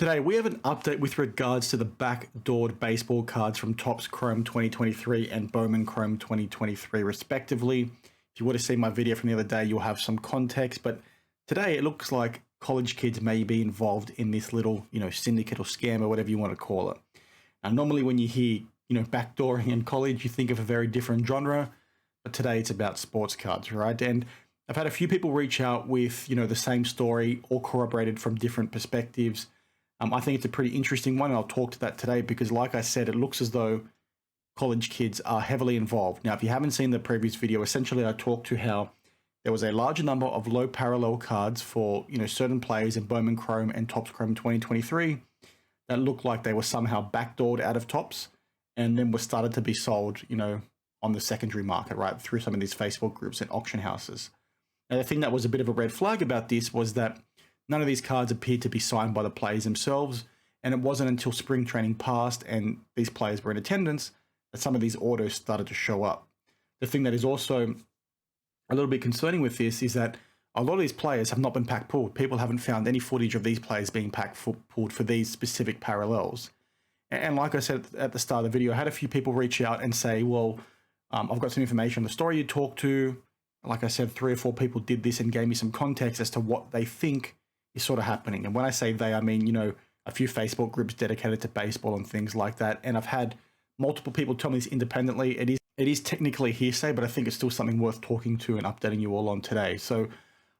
Today, we have an update with regards to the backdoored baseball cards from Topps Chrome 2023 and Bowman Chrome 2023, respectively. If you would have seen my video from the other day, you'll have some context, but today it looks like college kids may be involved in this little, syndicate or scam or whatever you want to call it. Now, normally when you hear, backdooring in college, you think of a very different genre, but today it's about sports cards, right? And I've had a few people reach out with, the same story, all corroborated from different perspectives. I think it's a pretty interesting one. I'll talk to that today because, like I said, it looks as though college kids are heavily involved. Now, if you haven't seen the previous video, essentially I talked to how there was a larger number of low parallel cards for, certain players in Bowman Chrome and Topps Chrome 2023 that looked like they were somehow backdoored out of Topps and then were started to be sold, on the secondary market, right, through some of these Facebook groups and auction houses. Now, the thing that was a bit of a red flag about this was that none of these cards appeared to be signed by the players themselves, and it wasn't until spring training passed and these players were in attendance that some of these autos started to show up. The thing that is also a little bit concerning with this is that a lot of these players have not been pack pulled. People haven't found any footage of these players being pack pulled for these specific parallels. And like I said at the start of the video, I had a few people reach out and say, well, I've got some information on the story you talked to. Like I said, 3 or 4 people did this and gave me some context as to what they think is sort of happening. And when I say they, I mean, a few Facebook groups dedicated to baseball and things like that. And I've had multiple people tell me this independently. It is technically hearsay, but I think it's still something worth talking to and updating you all on today. So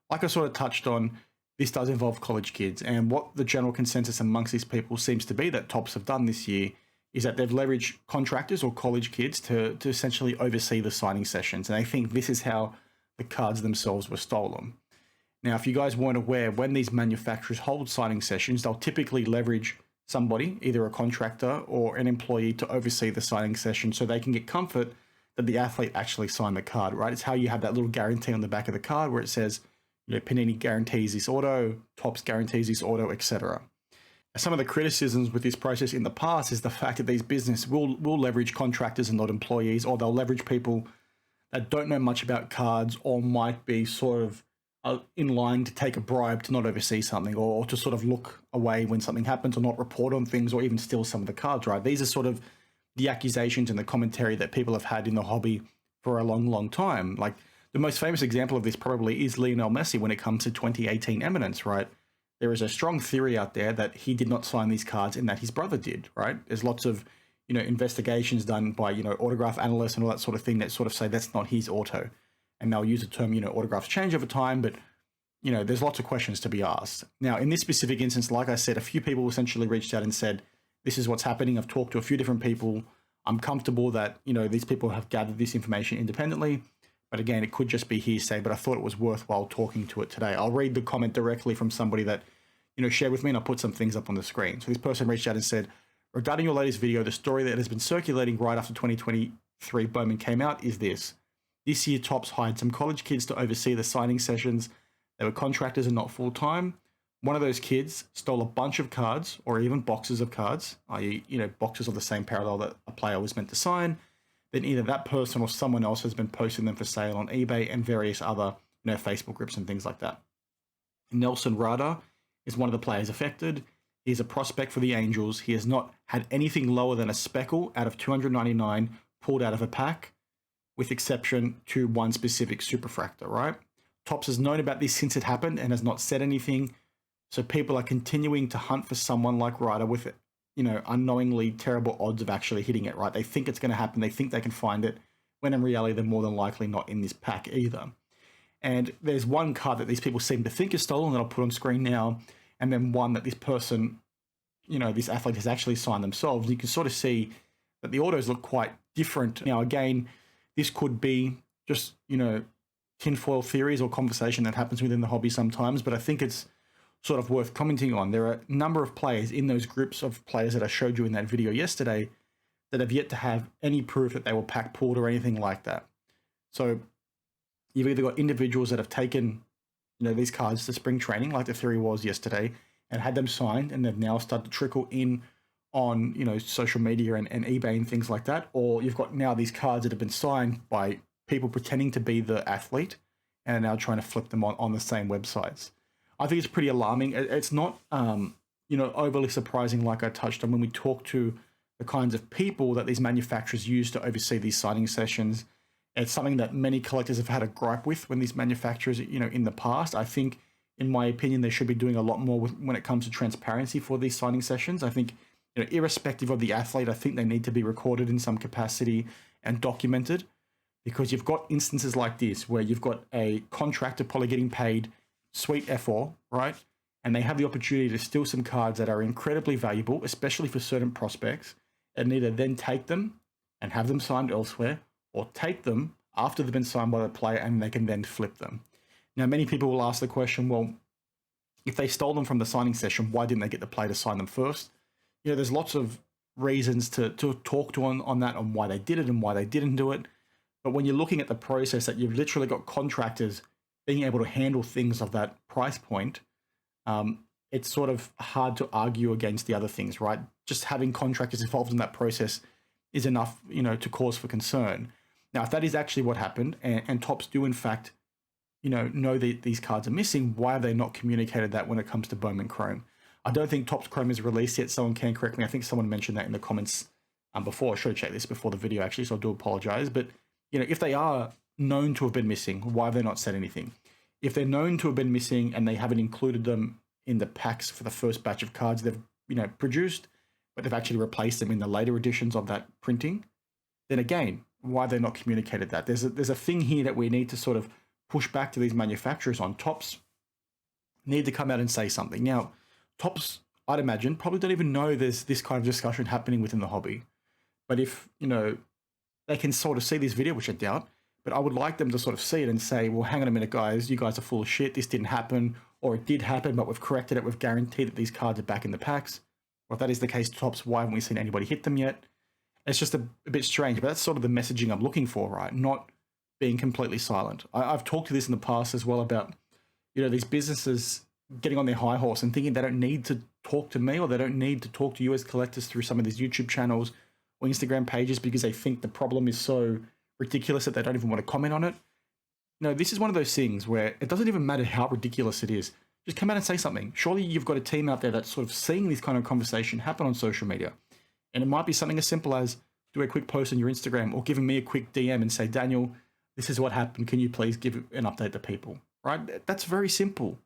like I sort of touched on, this does involve college kids. And what the general consensus amongst these people seems to be that Topps have done this year is that they've leveraged contractors or college kids to essentially oversee the signing sessions. And I think this is how the cards themselves were stolen. Now, if you guys weren't aware, when these manufacturers hold signing sessions, they'll typically leverage somebody, either a contractor or an employee, to oversee the signing session so they can get comfort that the athlete actually signed the card, right? It's how you have that little guarantee on the back of the card where it says, Panini guarantees this auto, Topps guarantees this auto, etc. Some of the criticisms with this process in the past is the fact that these businesses will leverage contractors and not employees, or they'll leverage people that don't know much about cards or might be sort of in line to take a bribe to not oversee something or to sort of look away when something happens or not report on things or even steal some of the cards, right? These are sort of the accusations and the commentary that people have had in the hobby for a long, long time. Like the most famous example of this probably is Lionel Messi when it comes to 2018 eminence, right? There is a strong theory out there that he did not sign these cards and that his brother did, right? There's lots of, investigations done by, autograph analysts and all that sort of thing that sort of say that's not his auto. And they'll use the term, autographs change over time, but, there's lots of questions to be asked. Now, in this specific instance, like I said, a few people essentially reached out and said, this is what's happening. I've talked to a few different people. I'm comfortable that, these people have gathered this information independently. But again, it could just be hearsay, but I thought it was worthwhile talking to it today. I'll read the comment directly from somebody that, shared with me, and I'll put some things up on the screen. So this person reached out and said, regarding your latest video, the story that has been circulating right after 2023 Bowman came out is this. This year, Topps hired some college kids to oversee the signing sessions. They were contractors and not full-time. One of those kids stole a bunch of cards or even boxes of cards, i.e., boxes of the same parallel that a player was meant to sign. Then either that person or someone else has been posting them for sale on eBay and various other, Facebook groups and things like that. Nelson Rada is one of the players affected. He's a prospect for the Angels. He has not had anything lower than a speckle out of 299 pulled out of a pack, with exception to one specific superfractor, right? Topps has known about this since it happened and has not said anything. So people are continuing to hunt for someone like Ryder with, unknowingly terrible odds of actually hitting it, right? They think it's going to happen. They think they can find it, when in reality, they're more than likely not in this pack either. And there's one card that these people seem to think is stolen that I'll put on screen now, and then one that this person, this athlete has actually signed themselves. You can sort of see that the autos look quite different. Now, again, this could be just, tinfoil theories or conversation that happens within the hobby sometimes, but I think it's sort of worth commenting on. There are a number of players in those groups of players that I showed you in that video yesterday that have yet to have any proof that they were pack pulled or anything like that. So you've either got individuals that have taken, these cards to spring training, like the theory was yesterday, and had them signed, and they've now started to trickle in on, social media and eBay and things like that. Or you've got now these cards that have been signed by people pretending to be the athlete and are now trying to flip them on the same websites. I think it's pretty alarming. It's not, overly surprising, like I touched on when we talk to the kinds of people that these manufacturers use to oversee these signing sessions. It's something that many collectors have had a gripe with when these manufacturers, in the past. I think, in my opinion, they should be doing a lot more when it comes to transparency for these signing sessions. I think, irrespective of the athlete, I think they need to be recorded in some capacity and documented, because you've got instances like this where you've got a contractor probably getting paid sweet F4, right? And they have the opportunity to steal some cards that are incredibly valuable, especially for certain prospects, and either then take them and have them signed elsewhere, or take them after they've been signed by the player and they can then flip them. Now, many people will ask the question, well, if they stole them from the signing session, why didn't they get the player to sign them first? There's lots of reasons to talk to on that, on why they did it and why they didn't do it. But when you're looking at the process that you've literally got contractors being able to handle things of that price point, it's sort of hard to argue against the other things, right? Just having contractors involved in that process is enough, to cause for concern. Now, if that is actually what happened, and Topps do in fact, know that these cards are missing, why have they not communicated that when it comes to Bowman Chrome? I don't think Topps Chrome is released yet. Someone can correct me. I think someone mentioned that in the comments before. I should have checked this before the video, actually, so I do apologize. But, if they are known to have been missing, why have they not said anything? If they're known to have been missing and they haven't included them in the packs for the first batch of cards they've, produced, but they've actually replaced them in the later editions of that printing, then again, why have they not communicated that? There's a thing here that we need to sort of push back to these manufacturers on. Topps need to come out and say something. Now, Topps, I'd imagine, probably don't even know there's this kind of discussion happening within the hobby. But if, they can sort of see this video, which I doubt, but I would like them to sort of see it and say, well, hang on a minute, guys, you guys are full of shit. This didn't happen, or it did happen, but we've corrected it. We've guaranteed that these cards are back in the packs. Or if that is the case, Topps, why haven't we seen anybody hit them yet? It's just a bit strange, but that's sort of the messaging I'm looking for, right? Not being completely silent. I've talked to this in the past as well about, these businesses getting on their high horse and thinking they don't need to talk to me, or they don't need to talk to you as collectors through some of these YouTube channels or Instagram pages because they think the problem is so ridiculous that they don't even want to comment on it. This is one of those things where it doesn't even matter how ridiculous it is. Just come out and say something. Surely you've got a team out there that's sort of seeing this kind of conversation happen on social media. And it might be something as simple as do a quick post on your Instagram, or giving me a quick DM and say, Daniel, this is what happened. Can you please give an update to people? Right? That's very simple.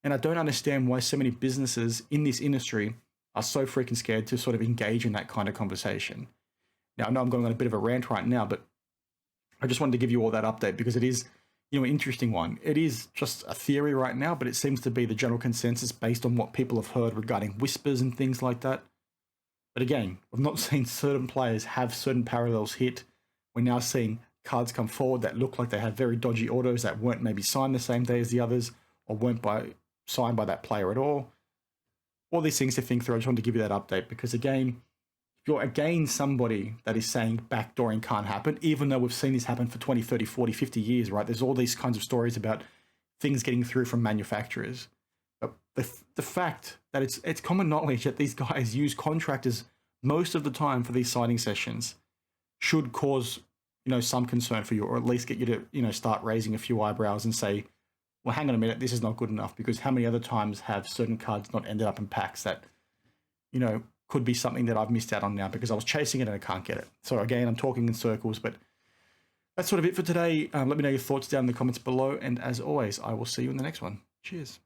And I don't understand why so many businesses in this industry are so freaking scared to sort of engage in that kind of conversation. Now, I know I'm going on a bit of a rant right now, but I just wanted to give you all that update because it is, an interesting one. It is just a theory right now, but it seems to be the general consensus based on what people have heard regarding whispers and things like that. But again, we've not seen certain players have certain parallels hit. We're now seeing cards come forward that look like they had very dodgy autos that weren't maybe signed the same day as the others, or weren't signed by that player at all. All these things to think through. I just wanted to give you that update because, again, if you're again somebody that is saying backdooring can't happen, even though we've seen this happen for 20, 30, 40, 50 years, right? There's all these kinds of stories about things getting through from manufacturers. But the fact that it's common knowledge that these guys use contractors most of the time for these signing sessions should cause, some concern for you, or at least get you to, start raising a few eyebrows and say, well, hang on a minute, this is not good enough, because how many other times have certain cards not ended up in packs that, could be something that I've missed out on now because I was chasing it and I can't get it. So again, I'm talking in circles, but that's sort of it for today. Let me know your thoughts down in the comments below. And as always, I will see you in the next one. Cheers.